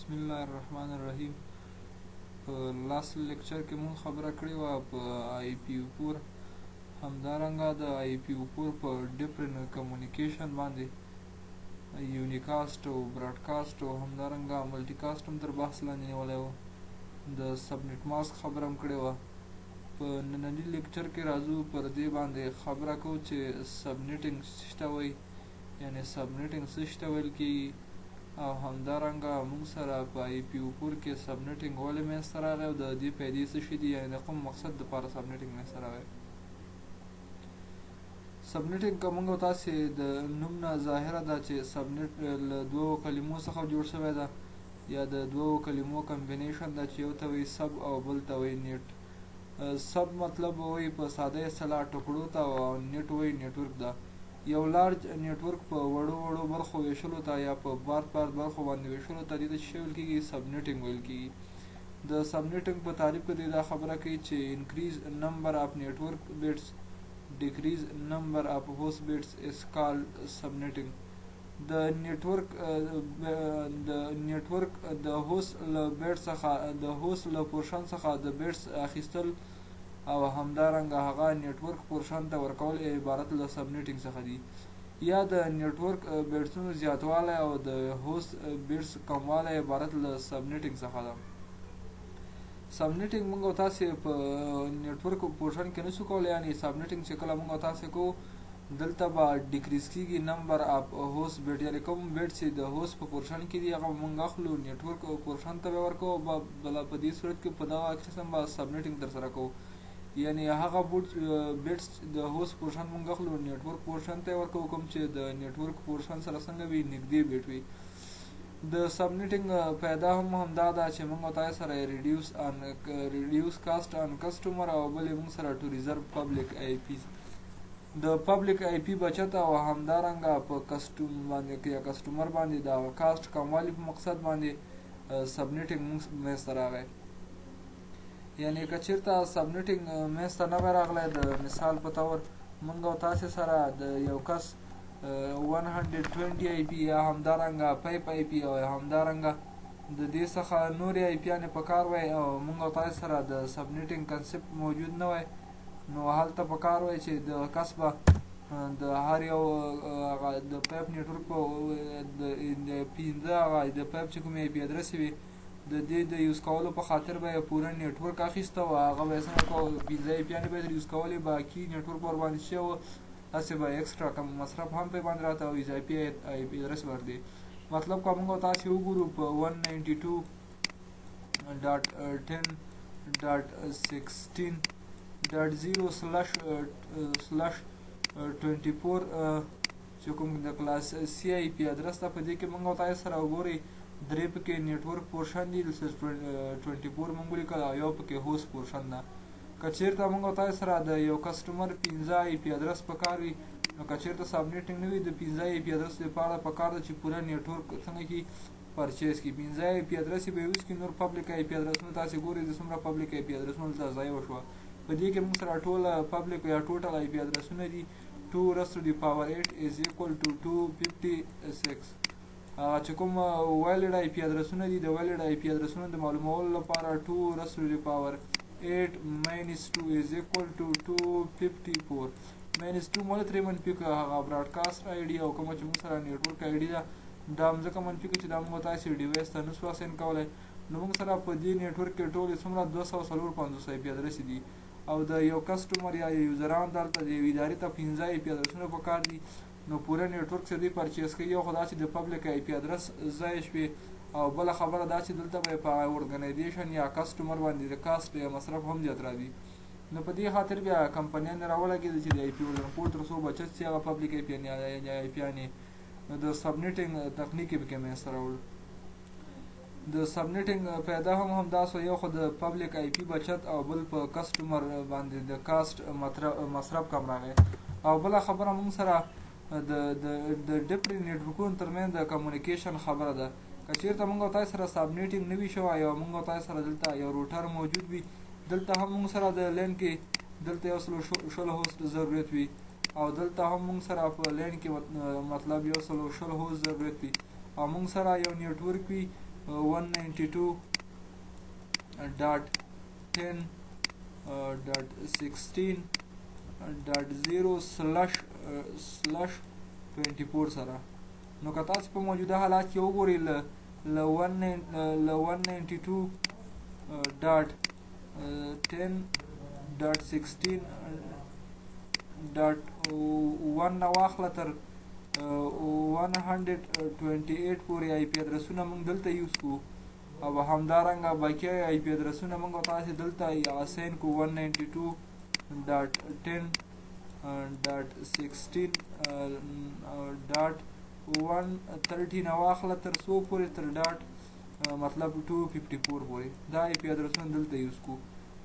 بسم الله الرحمن الرحیم. په لاست لیکچر کې مونږ خبره کړې وه په آی پی او فور، همدارنګه د آی پی او فور په ډیفرنٹ کمیونیکیشن باندې یونیکاسټ او براډکاسټ او همدارنګه ملټي کاسټ هم تر بحث لاندې نیولی و. د سبنیټ ماسک خبره هم کړې وه. په ننني لیکچر کې راځو پر دې باندې خبره کوو چې سبنیټینګ څه ته وایي، یعنې سبنیټینګ څه ته ویل کېږي، او همدارنګه موږ سره په آی پی او فور کې سبنیټینګ ولې منځته راغی او د دې فایدې څه شي دي، یعنې د کوم مقصد دپاره سبنیټینګ منځته راغی. سبنیټینګ که موږ تاسې د نوم نه ظاهره ده چې سبنیټ له دوو کلمو څخه جوړ شوی ده، یا د دوو کلمو کمبینیشن ده چې یو ته وایي سب او بل ته وایي نیټ. سب مطلب وایي په ساده اصطلاح ټکړو ته، او نیټ وایي نیټورک ده. یو لارج نیټورک په وړو وړو برخو ویشلو ته یا په بارت برخو باندې ویشلو ته دې ته څه ویل کېږي؟ سبنیټینګ ویل کېږي. د سبنیټینګ په تعریف کې دا خبره کوي چې انکریز نمبر اف نیټورک بیټس decrease number of host bits is called subnetting. د نیټورک د هوست له بیټ څخه د هوست له پورشن څخه د بیټس اخیستل او همدارنګه هغه نیټورک پورشن ته ورکول عبارت له سبنیټینګ څخه دي. یا د نیټورک بیټسونو زیاتوالی او د هوست بیټس کموالی عبارت له سبنیټینګ څخه ده. سبنیټینګ موږ او تاسې په نیټورک پورشن کې نشو کولی، یعنې سبنیټینګ چې کله موږ او تاسې کوو دلته به ډیکریز کېږي نمبر اف هوست بیټ، یعنې کوم بیټ چې د هوست په پورشن کې دي هغه موږ اخلو نیټورک پورشن ته به ورکوو، بله په دې صورت کې په دغه قسم به سبنیټینګ ترسره کوو. یعنې هغه بیټس د هوست پورشن موږ اخلو نیټورک پورشن ته یې ورکوو، کوم چې د نیټورک پورشن سره څنګه وي نږدې بیټ وي. د سبنیټینګ پیدا هم همدا ده چې موږ او تاسې سره ریډیوس کاسټ آن کسټمر او بل یې موږ سره ټو ریزرو پبلیک آی پی، د پبلیک آی پي بچت او همدارنګه په کسټم باندې یا کسټمر باندې د کاسټ کموالي په مقصد باندې سبنیټینګ موږ منځته راغی. یعنې که چېرته سبنیټینګ منځته نه وی راغلی، د مثال په طور موږ او تاسې سره د یو کس 120 آی پي یا همدارنګه 5 آی پي او همدارنګه د دې څخه نورې آی پیانې په کار وی او موږ او تاسې سره د سبنیټینګ کنسپټ موجود نه وی، نو هلته په کار وی چې د کس به د هر یو د پایپ نیټورک په د 15 هغه د پایپ چې کومې آی پي ادرس وي د دې د یوز کولو په خاطر به یې پوره نیټورک اخیسته او هغه به یې څنګه کوو 15 آی پیانې به یې یوز کولې، باقي نیټورک ورباندې شوی و، هسې به ایکسټرا کم مصرف هم پرې باندې راته او اضافي آی پي ادرس ورته. مطلب که موږ تاسې وګورو په 192.10/16.0/24 چې کوم د کلاس سی آی پي ادرس ده، په دې کې موږ تاسې سره وګورئ درې پکې نیټورک پورشن دي، 24 موږ ولیکل او یو پکې هوست پورشن ده. که چېرته موږ او تاسې سره د یو کسټمر 15 آی پي ادرس په کار وي، نو که چېرته سبنیټینګ نه وي د 15 آی پي ادرس لپاره په کار ده چې پوره نیټورک څنګه کړي پرچیز کړي. 15 آی پي ادرس یې به یوز کړي، نور پبلیک آی پي ادرسونه تاسې ګورئ د څومره پبلیک آی پي ادرسونه دلته ضایع وشوه. په دې کې موږ سره ټوله پبلیک یا ټوټل آی پي ادرسونه دي 2^8 is equal to 256. هغه چې کوم ویلډ آی پي ادرسونه دي، د ویلډ آی پي ادرسونه د معلومولو لپاره 2^8 minus 2 is equal to 254. minus 2 مو ترې منفي کړه، هغه براډکاسټ آی ډي او کومه چې موږ سره نیټورک آی ډي ده دا هم ځکه منفي کړه چې دا موږ تاسې ډیوایس ته نسو اساین کولی. نو موږ سره په دې نیټورک کې ټولې څومره 254 آی پي ادرسې دي، او د یو کسټمر یا یوزران دلته د یوې ادارې ته 15 آی پي ادرسونه په کار دي، نو پوره نیټورک چې دوی پرچیز کوي یو خو دا چې د پبلیک آی پي ادرس ضایع شوې، او بله خبره دا چې دلته به په ارګنایزیشن یا کسټمر باندې د کاسټ یا مصرف هم زیات راځي. نو په دې خاطر بیا کمپنیانې راولګېدې چې د آی پي ورکول تر څو بچت شي هغه پبلیک آی پیانې یا آی پیانې، نو د سبنیټینګ تخنیک یې پکې منځته راوړ. د سبنیټینګ پیدا هم همدا سو، یو خو د پبلیک آی پي بچت او بل په کسټمر باندې د کاسټ مصرف کم راغی. او بله خبره موږ سره د ډیفرنټ نیټورکونو ترمنځ د کمیونیکیشن خبره ده. که چېرته موږ او تاسې سره سبنیټینګ نه وي شوی او موږ او تاسې سره دلته یو روټر موجود وي، دلته هم موږ سره د لین کې دلته 120 هوست ضرورت وي، او دلته هم موږ سره په لین کې مطلب 120 هوست ضرورت وي، او موږ سره یو نیټورک وي 192.10.16.0/24 سره. نو که تاسو په موجوده حالات کې وګورئ له 192.10.16.1 نه واخله تر 128 پورې آی پی ادرسونه موږ دلته یوز کوو او همدارنګه باقي آی پی ادرسونه موږ تاسې دلته اساین کو 192.10.16.130 نه واخله تر څو پورې تر ډاټ مطلب 254 پورې دا آی پی ادرسونه دلته یوز کوو.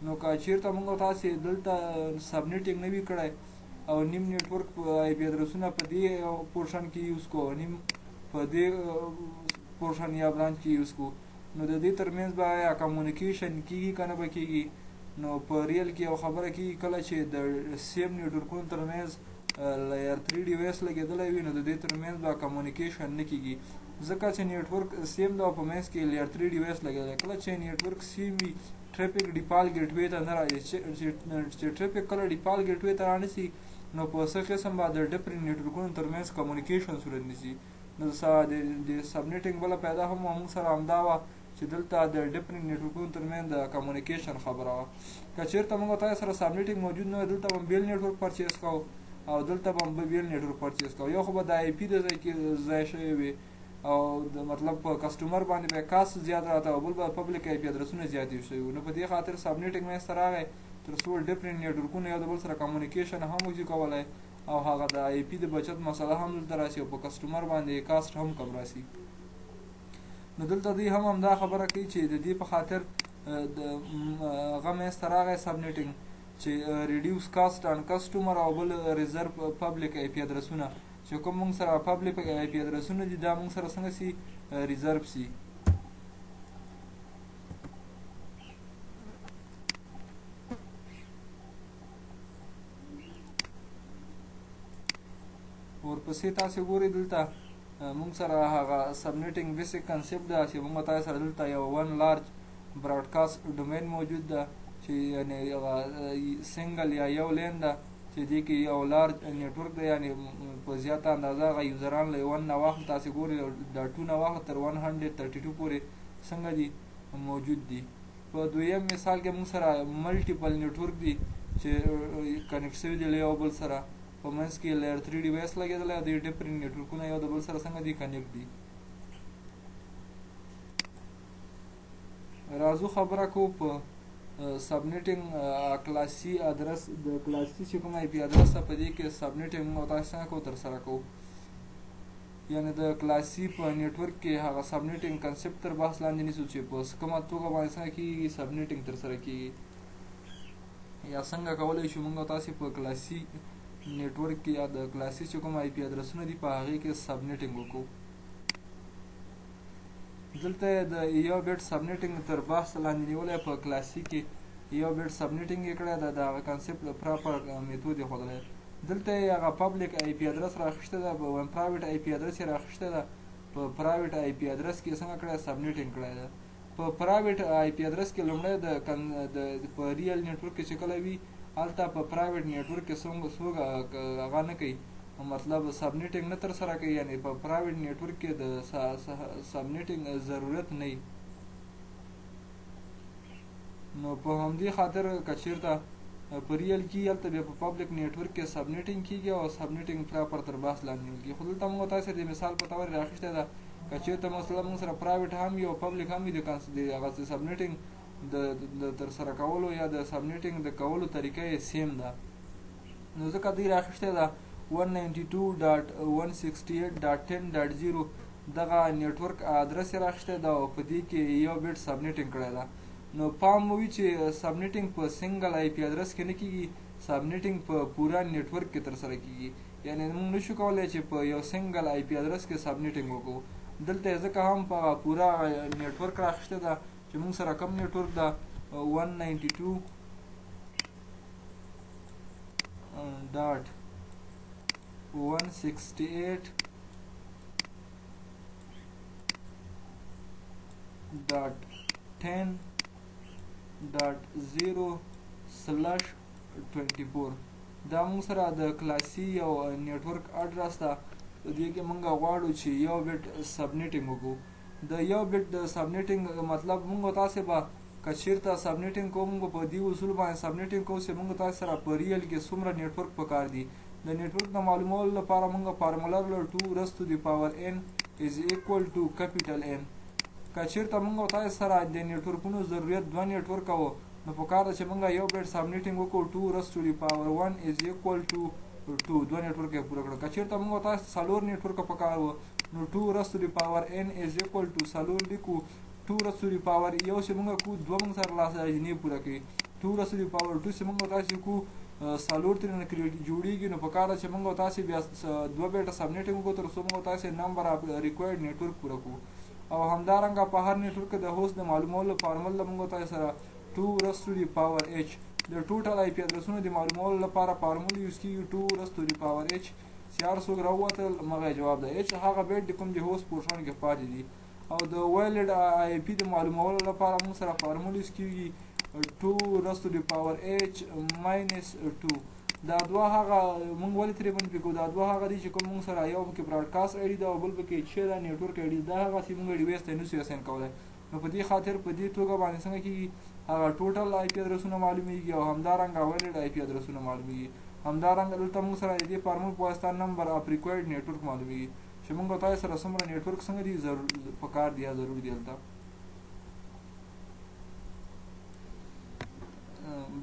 نو که چیرته موږ تاسې دلته سبنیټینګ نه وي کړی او نیم نیټورک آی پی ادرسونه په دې پورشن کې یوز کوو او نیم په دې پورشن یا برانچ کې یوز کوو نو د دې ترمنځ به یا کمیونیکیشن کیږي که نه به کیږي. نو په ریل کې یو خبره کیږي کله چې د سیم نیټورکونو ترمنځ لیئر 3 ډیوایس لګېدلی وي نو د دې ترمنځ به کمیونیکیشن نه کیږي ځکه چې نیټورک سیم دا په منځ کې لیئر 3 ډیوایس لګېدلی. کله چې نیټورک سیم وي ټریفیک ډیپال ګیټ وی ته نه راځي چې ټریفیک کله ډیپال ګیټ وی ته رانسي نو په څه قسم به د ډفرنټ نیټورکونو ترمنځ کمیونیکیشن صورت نیسي. نو د سبنیټینګ بله پیدا هم موږ سره همدا وه چې دلته د ډفرنټ نیټورکونو ترمنځ د کمیونیکیشن خبره وه. که چېرته موږ تاسو سره سبنیټینګ موجود نه وی دلته به بیل نیټورک پرچیز کوو او دلته به بیل نیټورک پرچیز کوو. یو خو به د آی پي د ځای کې ځای شوی وي او د مطلب په کسټمر باندې به کاست زیات راته او بل به پبلک آی پي ادرسونه زیات یوز شوي وو. نو په دې خاطر سبنیټینګ منځته راغی تر څو ډفرنټ نیټورکونه یو د بل سره کمیونیکیشن هم وشي کولی او هغه د آی پي د بچت مسله هم دلته راسي او په کسټمر باندې کاست هم کم راسي. نو دلته دوی هم همدا خبره کوي چې د دې په خاطر هغه منځته راغی سبنیټینګ چې ریډیوس کاست آن کسټمر او بل ریزرو پبلک آی پي ادرسونه چې کوم موږ سره پبلک آی پي ادرسونه دي دا موږ سره څنګه سي ریزرو سي. ورپسې تاسې ګورئ دلته موږ سره هغه سبنیټینګ بیسیک کنسپټ ده چې موږ تاسې سره دلته یو ون لارج براډکاسټ ډومین موجود ده چې یعنې هغه سنګل یا یو لین ده چې دې کې یو لارج نیټورک دی یعنې په زیاته اندازه هغه یوزران له 1 نه واخله تاسې ګورئ دا 2 نه واخله تر 132 پورې څنګه دي موجود دي. په دویم مثال کې موږ سره ملټیپل نیټورک دي چې کنیکټ شوي دي له یو بل سره په منځ کې لیئر 3 ډیوایس لګېدلی او د ډفرنټ نیټورکونه یو د بل سره څنګه دي کنیکټ دي. راځو خبره کوو په سبنیټینګ کلاسي ادرس د کلاسي چې کوم آی پي ادرس ده په دې کې سبنیټینګ موږ تاسو څنګه کوو ترسره کوو یعنې د کلاسي په نیټورک کې هغه سبنیټینګ کنسپټ تر بحث لاندې نیسو چې په کومه توګه باندې څنګه کېږي سبنیټینګ ترسره کېږي یا څنګه کولی شو موږ تاسې په کلاسي نیټورک کې یا د کلاسي چې کوم آی پي ادرسونه دي په هغې کې سبنیټینګ وکړو. دلته د یو بیټ سبنیټینګ تر بحث لاندې نیولی په کلاسي کې یو بیټ سبنیټینګ یې کړی ده د هغه کنسپټ د پراپر میتود یې ښودلی. دلته یې هغه پبلک آی پي ادرس راخیسته ده پرایویټ آی پي ادرس یې راخیسته ده په پرایویټ آی پي ادرس کې څنګه کړی سبنیټینګ کړی ده. په پرایویټ آی پي ادرس کې لومړی د په ریل نیټورک کې چې کله وي هلته په پرایویټ نیټورک کې څوک هغه نه کوي مطلب سبنیټینګ نه ترسره کوي یعنې په پرایویټ نیټورک کې د سبنیټینګ ضرورت نه وي. نو په همدې خاطر که چېرته په ریل کې هلته بیا په پبلک نیټورک کې سبنیټینګ کېږي او سبنیټینګ پراپر تر بحث لاندې نیول کېږي. خو دلته موږ تاسې د مثال په طور راخیستی ده که چېرته مثلا موږ سره پرایویټ هم وي او پبلک هم وي د هغه سبنیټینګ د ترسره کولو یا د سبنیټینګ د کولو طریقه یې سیم ده. نو ځکه دوی راخیستی ده 192.168.10.0 دغه نیټورک ادرس یې راخیستی ده او په دې کې یو بیټ سبنیټینګ کړی ده. نو پام مو وي چې سبنیټینګ په سنګل آی پي ادرس کې نه کېږي سبنیټینګ په پوره نیټورک کې ترسره کېږي یعنې موږ نشو کولی چې په یو سنګل آی پي ادرس کې سبنیټینګ وکړو. دلته یې ځکه هم په پوره نیټورک راخیستی ده چې موږ سره کوم نیټورک ده 192.168.10.0 168.10.0 د دې د پاره چې موږ سره کوم نیټورک ده 192.168.10.0 په دې کې موږ سره 2 بیټ سبنیټینګ کړی ده. نو په همدې خاطر که چېرته موږ سره پرایویټ آی پي ادرس وي هلته په پرایویټ آی پي ادرس کې راخیستی ده په پرایویټ نیټورک کې څنګه دي کنیکټ دي. راځو خبره کوو په سبنیټینګ 10.0/24 دا موږ سره د کلاسي یو نیټورک اډرس ده. په دې کې موږ غواړو چې یو بیټ سبنیټینګ وکړو. د یو بیټ د سبنیټینګ مطلب موږ تاسې به که چېرته سبنیټینګ کوو موږ په دې اصول باندې سبنیټینګ کوو چې موږ تاسې سره په ریل کې څومره نیټورک پکار دي. د نیټورک د معلومولو لپاره موږ فارموله لرو 2n is equal to capital N. که چېرته موږ تاسې سره د نیټورکونو ضرورت 2 نیټورکه وو نو پکار ده چې موږ یو بیټ سبنیټینګ وکړو 2n is equal to 2 2 نیټورک یې پوره کړو. که چېرته موږ تاسې 4 نیټورکه پکار وو نو 2n is equal to 4 لیکو 2 یو چې موږ کو 2 موږ سره لاسنیې پوره کوي 2 چې موږ تاسې کو 4 ترېنه جوړېږي نو پکار ده چې موږ تاسې بیا 2 بیټه سبنیټینګ وکړو تر څو موږ تاسې نمبر اف ریکوایرډ نیټورک پوره کړو. او همدارنګه په هر نیټورک د هوست د معلومولو فارموله موږ تاسې سره 2h د ټوټل آی پی ادرسونو د معلومولو لپاره فارمول یوز کیږي 2h چې هر څوک راووتل مغه جواب ده. h هغه بیټ د کوم د هوست پورشن کې پاتې دي. او د ویلډ آی پی د معلومولو لپاره موږ سره فارمول یوز کیږي 2h -2. دا دوه هغه موږ ولې ترې منفي کوو دا دوه هغه دي چې کوم موږ سره یو پکې براډکاسټ آی ډي ده او بل پکې چې دا نیټورک آی ډي دا هغه چې موږ ډیوایس ته نشو اساین کولی. نو په دې خاطر په دې توګه باندې څنګه کېږي هغه ټوټل آی پی ادرسونه معلومیږي او همدارنګه ویلډ آی پی ادرسونه معلومیږي. همدارنګه دلته موږ سره د دې فارمول په واسطه نمبر اف ریکوایرډ نیټورک معلومیږي چې موږ تاسې سره څومره نیټورک څنګه دي پکار دي یا ضرور دي. دلته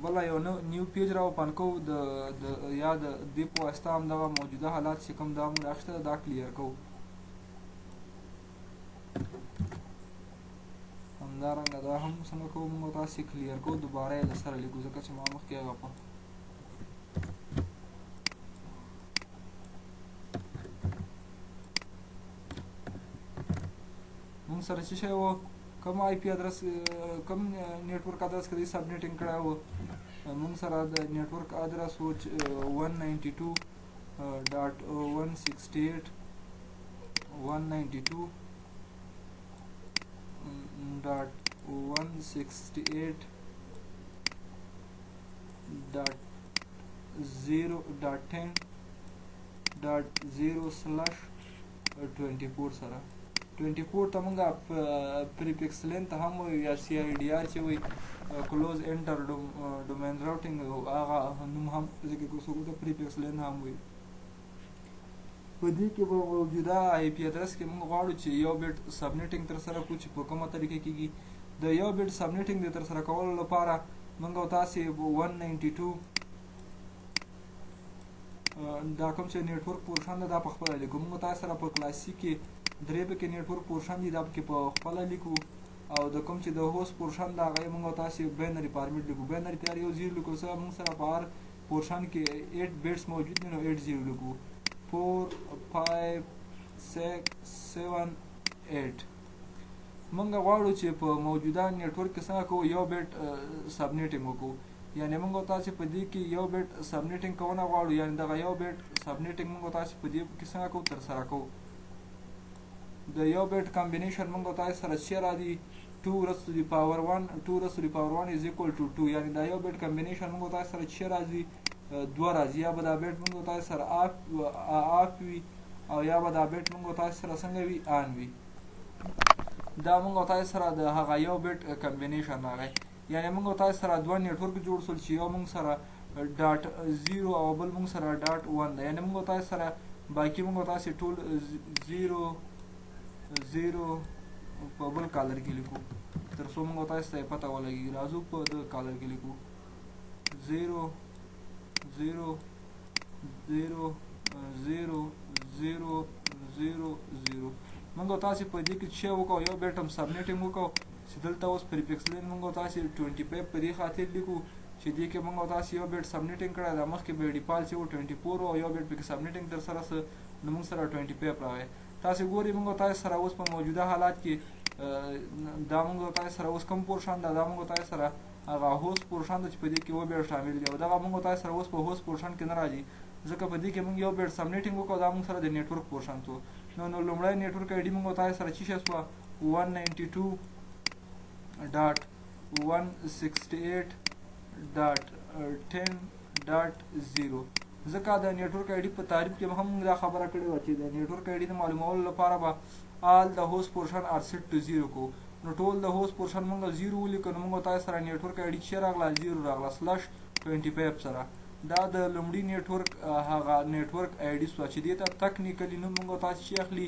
بله یو نیو پیج را اوپن کوو د یا د دې په واسطه همدغه موجوده حالات چې کوم دا موږ راخته دا کلیر کوو. همدارنګه دا هم څنګه کوو موږ تاسې کلیر کوو دوباره یې له سره لیکو ځکه چې ما مخکې هغه په موږ سره چې شی وو کوم آی پی ادرس کوم نیټورک ادرس کې سبنیټینګ کړی وو موږ سره د نیټورک ادرس و 192.168.0.10.0/24 سره 24 ته موږ پریفکس لین ته هم وایو یا سی آی ډي آر چې وایي کلوز انټر ډومین راوټینګ هغه نوم هم ځکه څوک د پریفکس لین هم وایي. په دې کې به موجوده آی پی ادرس کې موږ غواړو چې یو بیټ سبنیټینګ ترسره کړو چې په کومه طریقه کېږي. د یو بیټ سبنیټینګ د ترسره کولو لپاره موږ او تاسې 192 دا کوم چې نیټورک پورشن ده دا په خپله لیکو. موږ تاسې سره په کلاسي کې 3 پکې نیټورک پورشن دي دا پکې په خپله لیکو او د کوم چې د هوست پورشن ده هغه یې موږ او تاسې بینري فارمیټ لیکو. بینري تیار یو 0 لیکو څه موږ سره په هر پورشن کې 8 بیټس موجود دي نو 8 0 لیکو 4 5 6 7 8. موږ غواړو چې په موجوده نیټورک کې څنګه کوو یو بیټ سبنیټینګ وکړو. یعنې موږ تاسې په دې کې یو بیټ سبنیټینګ کونه غواړو یعنې دغه یو بیټ سبنیټینګ موږ تاسې په دې کې څنګه کوو ترسره کوو. د یو بیټ کمبینیشن موږ تاسې سره چې راځي 2^1 is equal to 2 یعنې دا یو بیټ کمبینیشن موږ تاسې سره چې راځي 2 راځي یا به دا بیټ موږ تاسې سره آف وي او یا به دا بیټ موږ تاسې سره څنګه وي آن وي. دا موږ تاسې سره د هغه یو بیټ کمبینیشن راغی. یعنې موږ تاسې سره 2 نیټورک جوړ شول چې یو موږ سره ډاټ 0 او بل موږ سره ډاټ 1 ده. یعنې موږ تاسې سره باقي موږ تاسې ټول 0 په بل کالر کې لیکو تر څو موږ تاسې ته پته ولګي. راځو په د کالر کې لیکو 0 0 0 0 0 0 0. موږ تاسې په دې کې چې وکړو یو بیټ هم سبنیټینګ وکړو چې دلته اوس پریفکس لین موږ تاسې 25 په دې خاطر لیکو چې دې کې موږ تاسې یو بیټ سبنیټینګ کړی دا مخکې به ډیفالټ چې و 24 او یو بیټ پکې سبنیټینګ در سره نو موږ سره 25 راغی. تاسې ګورئ موږ تاسې سره اوس په موجوده حالات کې دا موږ تاسې سره اوس کوم پورشن ده دا موږ تاسې سره هغه هوست پورشن ده چې په دې کې و بیټ شامل دی او دغه موږ تاسې سره اوس په هوست پورشن کې نه راځي ځکه په دې کې موږ یو بیټ سبنیټینګ وکړو دا موږ سره د نیټورک پورشن شو. نو لومړی نیټورک آی ډي موږ تاسې سره چې شی شوه 168.10.0 ځکه د نیټورک آی ډي په تعریف کې هم دا خبره کړې وه چې د نیټورک آی ډي د معلومولو لپاره به all the host portion are set to 0 کو نو ټول د هوست پورشن مونږ 0 ولیکو نو مونږ تاسو سره نیټورک آی ډي چې راغله 0 راغله /25 سره دا د لومړي نیټورک هغه نیټورک آی ډي سو چې دې ته تکنیکلی نو مونږ تاسو چې اخلي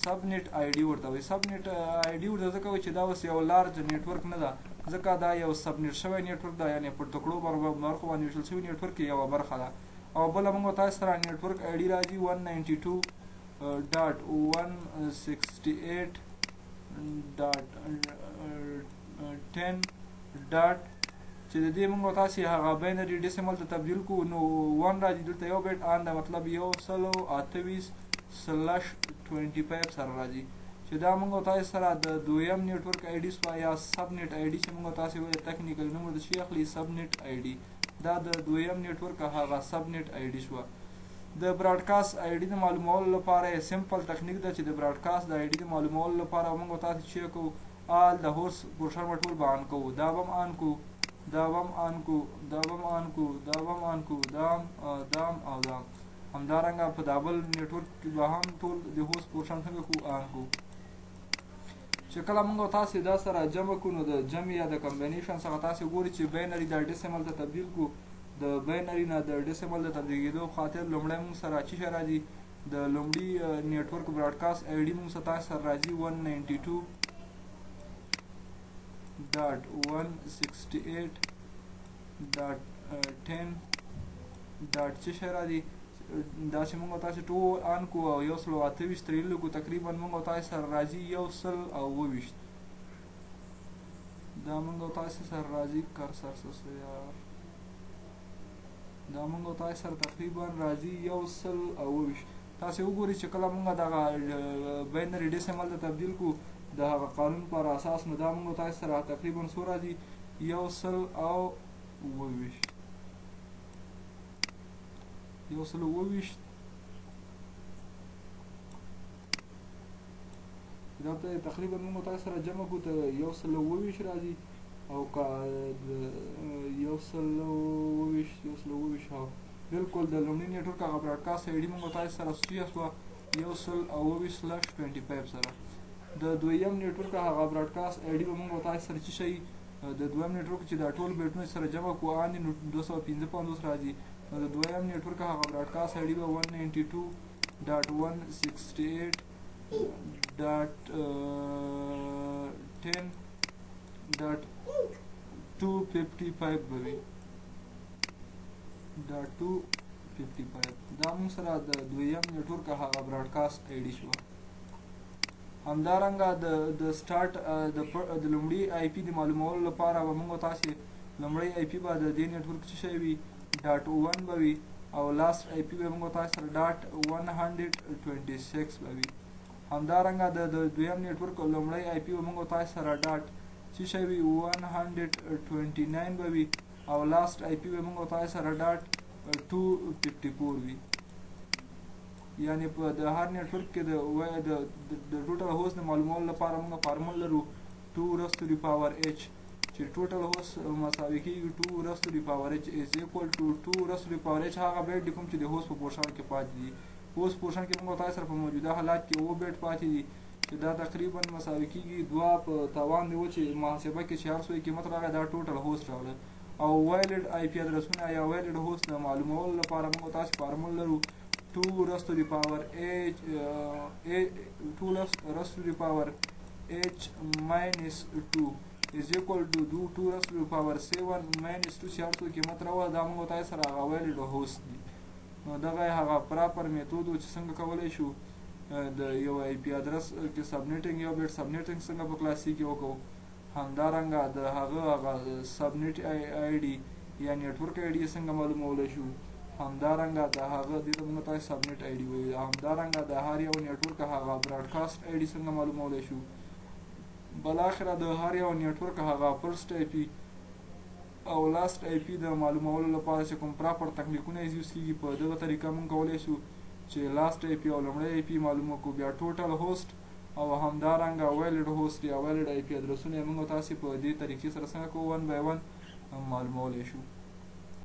سبنیټ آی ډي ورته وي سبنیټ آی ډي ورته ځکه وایي چې دا اوس یو لارج نیټورک نه ده ځکه دا یو سبنیټ شوی نیټورک ده یعنې پر ټوکړو برخو باندې ویشل شوي نیټورک یوه برخه ده او بله مونږ تاسو سره نیټورک آی ډي راځي 192.168.10. چې د دې مونږ تاسو هغه باینري ډیسیمل ته تبدیل کو نو 1 راځي دلته یو بیت ان دا مطلب 128/25 سره راځي چې دا مونږ تاسو سره د دویم نیټورک آی ډي سو یا سبنیټ آی ډي چې مونږ تاسو ویل ټیکنیکل نوم د شي اخلي سبنیټ آی ډي دا د دویم نیټورک هغه سبنیټ آی ډي شو د براډکاسټ آی ډي د معلومولو لپاره سمپل تکنیک ده چې د براډکاسټ د آی ډي د معلومولو لپاره مونږ تاسو چې کو آل د هورس پورشن ټول به آن کوو دا به آن کو همدارنګه په دابل نیټورک کې به هم ټول د هوست پورشن څنګه کو آن کو چې کله موږ تاسو دا سره جمع کو نو د جمع یا د کمبینیشن څخه تاسو ګورئ چې باینري د ډیسیمل ته تبدیل کو د باینري نه د ډیسیمل ته تبدیلېدو خاطر لومړی موږ سره چې راځي د لومړي نیټورک براډکاسټ آی ډي موږ سره راځي 192.168.10. چې راځي دا چې موږ تاسو ټول آن کو او 128 تریل کو تقریبا موږ تاسو سره راځي 128 دا موږ تاسو سره راځي کارسر سره یار دا موږ تاسو سره تقریبا راځي 128 تاسو وګورئ چې کله موږ دغه باینري ډیسیمل ته تبدیل کو د هغه قانون پر اساس نو دا موږ تاسو سره تقریبا څو راځي 128 دا ته تقریبا موږ تاسو سره جمع کو ته 128 راځي او کا 128 بالکل د لومړي نیټورک هغه براډکاسټ آی ډي موږ تاسو سره سو 128/25 سره د دویم نیټورک هغه براډکاسټ آی ډي موږ تاسو سره چې شي د دویم نیټورک چې دا ټول بیټونه سره جمع کو ان 255 راځي نو د دویم نیټورک هغه براډکاسټ آی ډي به 192.168.10.255 به وي دا 255 دا موږ سره د دویم نیټورک هغه براډکاسټ آی ډي شو همدارنګه د سٹارټ د لومړي آی پی د معلومولو لپاره به موږ تاسو لومړی آی پی به د دې نیټورک څه شی وي .1 به وي او لاست آی پی به موږ تاسو سره .126 به وي همدارنګه د دویم نیټورک لومړی آی پی به موږ تاسو سره څه شی وي 129 به وي او لاست آی پی به موږ تاسو سره .254 وي یعنی په د هر نیټورک کې د ټوټل هوست د معلومولو لپاره موږ فارمول لرو 2^h چې ټوټل هوست مساوي کیږي 2^h is equal to 2^h هغه بیت کوم چې د هوست په پورشن کې پاتې دي هوست پورشن کې موږ تاسو سره په موجوده حالات کې او بیت پاتې دي چې دا تقریبا مساوي کیږي 2 په توان دی چې محاسبه کې 400 قیمت راغی دا ټوټل هوست راغله او وایلډ آی پی ادرسونه یا وایلډ هوست د معلومولو لپاره موږ تاسو فارمول لرو 2^h minus 2 is equal to 2^7 minus 2 چې هر څو قیمت راوړه دا موږ تاسو سره هغه وایلډ هوست دي نو دغه هغه پراپر میتود چې څنګه کولی شو د یو آی پی ادرس کې سبنیټینګ یو بیت سبنیټینګ څنګه په کلاسي کې وکړو همدارنګه د هغه سبنیټ آی ډي یا نیټورک آی ډي څنګه معلومولی شو همدارنګه د هغه د موږ تاسو سبنیټ آی ډي وایي همدارنګه د هر یو نیټورک هغه براډکاسټ آی ډي څنګه معلومولی شو بالاخره د هر یو نیټورک هغه فرست آی پی او لاست آی پی د معلومولو لپاره چې کوم پراپر تکنیکونه یوز کیږي په دغه طریقه موږ کولی شو چې لاست آی پی او لومړی آی پی معلومه کو بیا ټوټل هوست او همدارنګه ویلډ هوسټ یا ویلډ آی پی ادرسونه یې موږ تاسې په دې طریقې سره څنګه کوو 1 by 1 معلومولی شو.